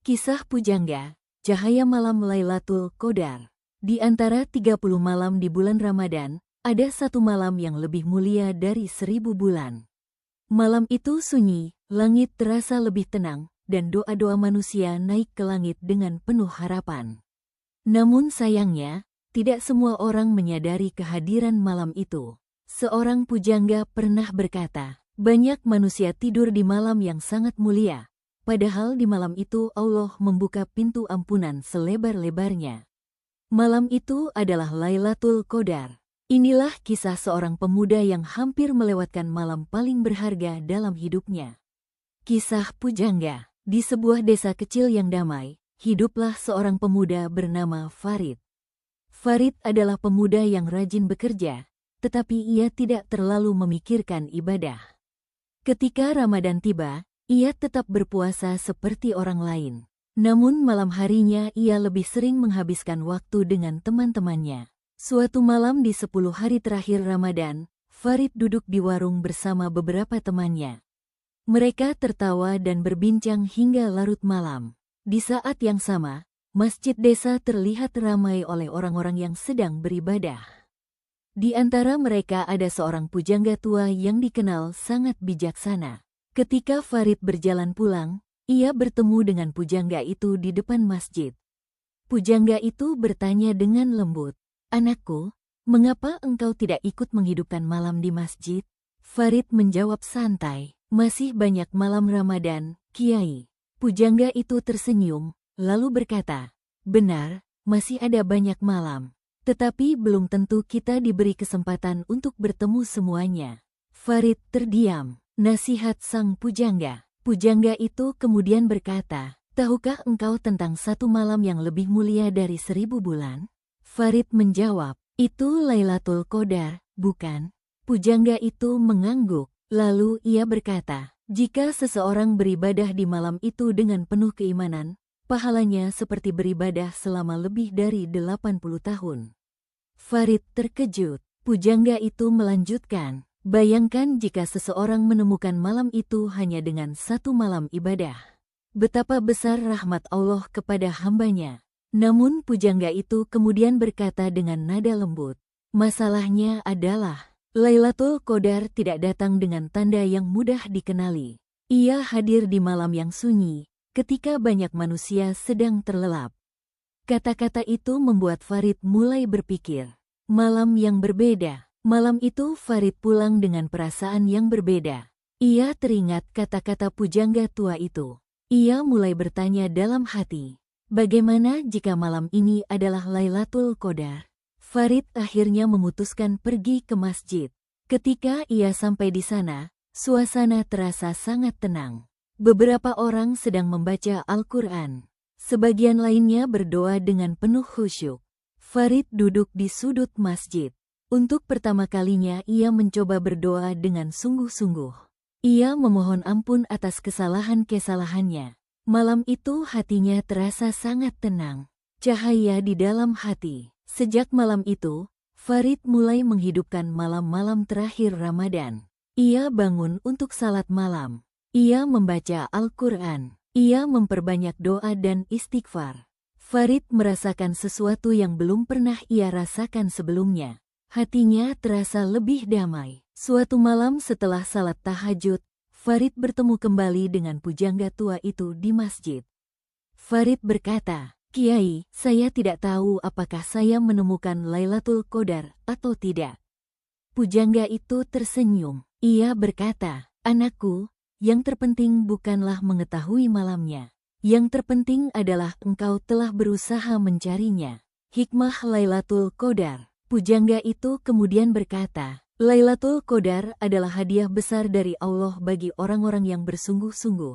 Kisah Pujangga, Cahaya Malam Lailatul Qadar. Di antara 30 malam di bulan Ramadan, ada satu malam yang lebih mulia dari 1000 bulan. Malam itu sunyi, langit terasa lebih tenang, dan doa-doa manusia naik ke langit dengan penuh harapan. Namun sayangnya, tidak semua orang menyadari kehadiran malam itu. Seorang pujangga pernah berkata, banyak manusia tidur di malam yang sangat mulia. Padahal di malam itu Allah membuka pintu ampunan selebar-lebarnya. Malam itu adalah Lailatul Qadar. Inilah kisah seorang pemuda yang hampir melewatkan malam paling berharga dalam hidupnya. Kisah Pujangga. Di sebuah desa kecil yang damai, hiduplah seorang pemuda bernama Farid. Farid adalah pemuda yang rajin bekerja, tetapi ia tidak terlalu memikirkan ibadah. Ketika Ramadan tiba, ia tetap berpuasa seperti orang lain. Namun malam harinya ia lebih sering menghabiskan waktu dengan teman-temannya. Suatu malam di 10 hari terakhir Ramadan, Farid duduk di warung bersama beberapa temannya. Mereka tertawa dan berbincang hingga larut malam. Di saat yang sama, masjid desa terlihat ramai oleh orang-orang yang sedang beribadah. Di antara mereka ada seorang pujangga tua yang dikenal sangat bijaksana. Ketika Farid berjalan pulang, ia bertemu dengan pujangga itu di depan masjid. Pujangga itu bertanya dengan lembut, "Anakku, mengapa engkau tidak ikut menghidupkan malam di masjid?" Farid menjawab santai, "Masih banyak malam Ramadan, Kiai." Pujangga itu tersenyum, lalu berkata, "Benar, masih ada banyak malam. Tetapi belum tentu kita diberi kesempatan untuk bertemu semuanya." Farid terdiam. Nasihat sang pujangga. Pujangga itu kemudian berkata, "Tahukah engkau tentang satu malam yang lebih mulia dari 1000 bulan?" Farid menjawab, "Itu Lailatul Qadar, bukan?" Pujangga itu mengangguk. Lalu ia berkata, "Jika seseorang beribadah di malam itu dengan penuh keimanan, pahalanya seperti beribadah selama lebih dari 80 tahun." Farid terkejut. Pujangga itu melanjutkan, "Bayangkan jika seseorang menemukan malam itu hanya dengan satu malam ibadah. Betapa besar rahmat Allah kepada hambanya." Namun pujangga itu kemudian berkata dengan nada lembut, "Masalahnya adalah, Lailatul Qadar tidak datang dengan tanda yang mudah dikenali. Ia hadir di malam yang sunyi, ketika banyak manusia sedang terlelap." Kata-kata itu membuat Farid mulai berpikir, malam yang berbeda. Malam itu Farid pulang dengan perasaan yang berbeda. Ia teringat kata-kata pujangga tua itu. Ia mulai bertanya dalam hati, bagaimana jika malam ini adalah Lailatul Qadar? Farid akhirnya memutuskan pergi ke masjid. Ketika ia sampai di sana, suasana terasa sangat tenang. Beberapa orang sedang membaca Al-Quran. Sebagian lainnya berdoa dengan penuh khusyuk. Farid duduk di sudut masjid. Untuk pertama kalinya ia mencoba berdoa dengan sungguh-sungguh. Ia memohon ampun atas kesalahan-kesalahannya. Malam itu hatinya terasa sangat tenang. Cahaya di dalam hati. Sejak malam itu, Farid mulai menghidupkan malam-malam terakhir Ramadan. Ia bangun untuk salat malam. Ia membaca Al-Quran. Ia memperbanyak doa dan istighfar. Farid merasakan sesuatu yang belum pernah ia rasakan sebelumnya. Hatinya terasa lebih damai. Suatu malam setelah salat tahajud, Farid bertemu kembali dengan pujangga tua itu di masjid. Farid berkata, "Kiai, saya tidak tahu apakah saya menemukan Lailatul Qadar atau tidak." Pujangga itu tersenyum. Ia berkata, "Anakku, yang terpenting bukanlah mengetahui malamnya. Yang terpenting adalah engkau telah berusaha mencarinya." Hikmah Lailatul Qadar. Pujangga itu kemudian berkata, Lailatul Qadar adalah hadiah besar dari Allah bagi orang-orang yang bersungguh-sungguh.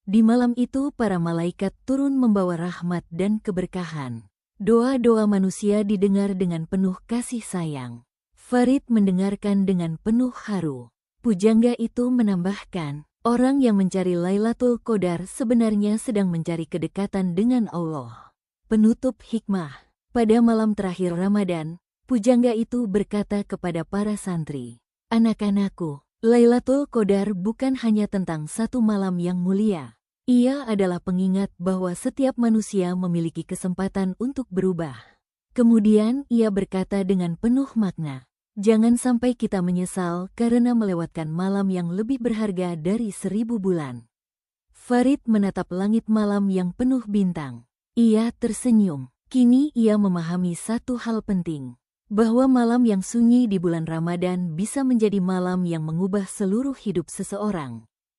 Di malam itu para malaikat turun membawa rahmat dan keberkahan. Doa-doa manusia didengar dengan penuh kasih sayang. Farid mendengarkan dengan penuh haru. Pujangga itu menambahkan, orang yang mencari Lailatul Qadar sebenarnya sedang mencari kedekatan dengan Allah. Penutup hikmah. Pada malam terakhir Ramadan, pujangga itu berkata kepada para santri, "Anak-anakku, Lailatul Qadar bukan hanya tentang satu malam yang mulia. Ia adalah pengingat bahwa setiap manusia memiliki kesempatan untuk berubah. Kemudian ia berkata dengan penuh makna, "Jangan sampai kita menyesal karena melewatkan malam yang lebih berharga dari 1000 bulan." Farid menatap langit malam yang penuh bintang. Ia tersenyum. Kini ia memahami satu hal penting, bahwa malam yang sunyi di bulan Ramadan bisa menjadi malam yang mengubah seluruh hidup seseorang.